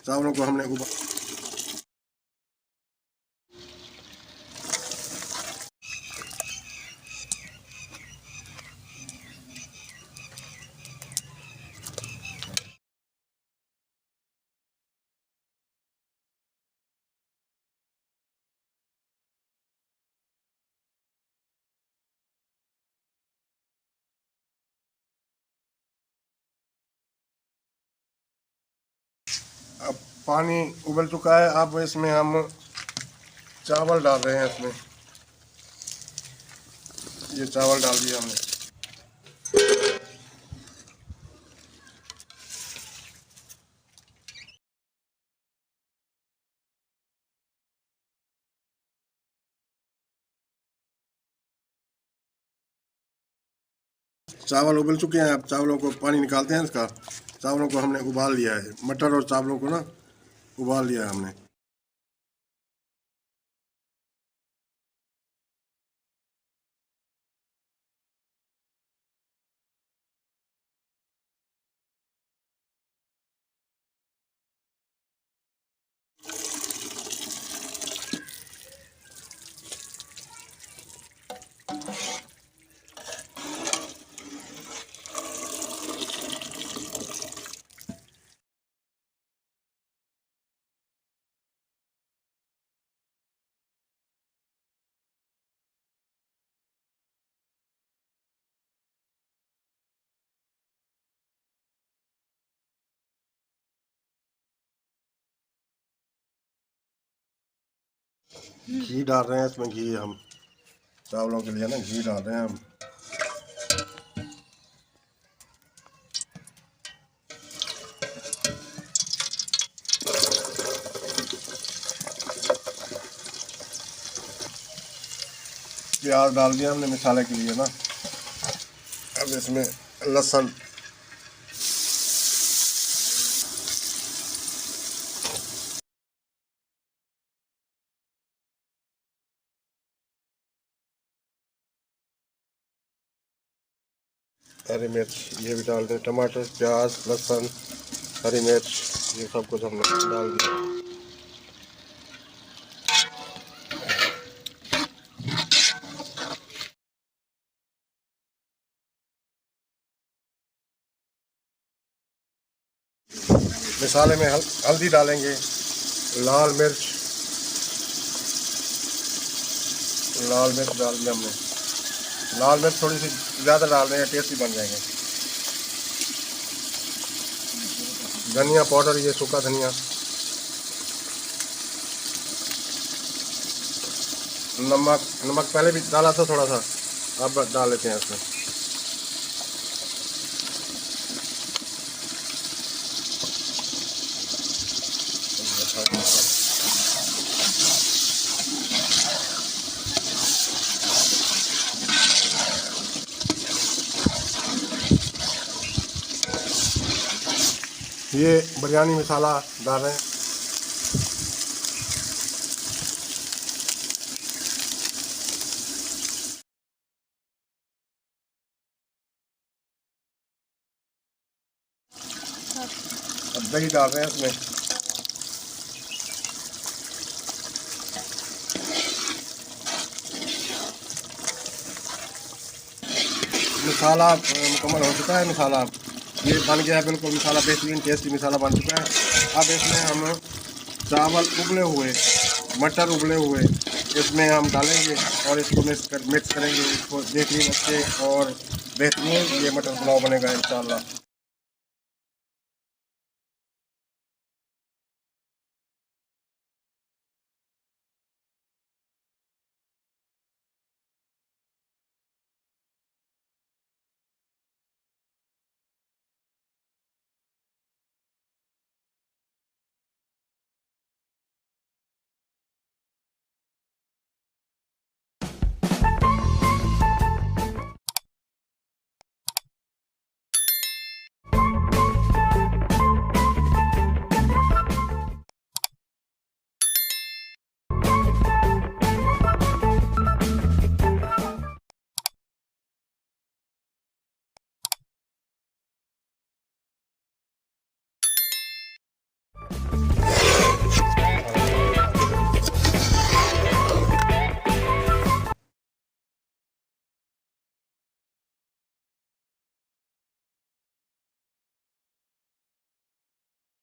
चावलों को हमने अब पानी उबल चुका है। अब इसमें हम चावल डाल रहे हैं। इसमें ये चावल डाल दिया हमने। चावल उबल चुके हैं। अब चावलों को पानी निकालते हैं इसका। चावलों को हमने उबाल लिया है। मटर और चावलों को ना उबाल लिया है हमने। घी डाल रहे हैं इसमें। घी हम चावलों के लिए ना घी डाल रहे हैं हम। प्याज डाल दिया हमने मसाले के लिए ना। अब इसमें लहसुन, हरी मिर्च ये भी डाल दें। टमाटर, प्याज, लहसुन, हरी मिर्च ये सब कुछ हमने डाल दिया। मसाले में हल्दी डालेंगे, लाल मिर्च डाल दिया हमने। लाल मिर्च थोड़ी सी ज़्यादा डाल रहे हैं, टेस्टी बन जाएंगे। धनिया पाउडर, ये सूखा धनिया। नमक पहले भी डाला था थोड़ा सा, अब डाल लेते हैं इसमें। ये बिरयानी मसाला डाल रहे हैं। अब दही डाल रहे हैं इसमें। मसाला मुकम्मल हो चुका है। मसाला ये बन गया है बिल्कुल। मसाला बेहतरीन टेस्टी मसाला बन चुका है। अब इसमें हम चावल उबले हुए, मटर उबले हुए इसमें हम डालेंगे और इसको मिक्स करेंगे। इसको बेहतरीन अच्छे और बेहतरीन ये मटर पुलाव बनेगा इंशाल्लाह।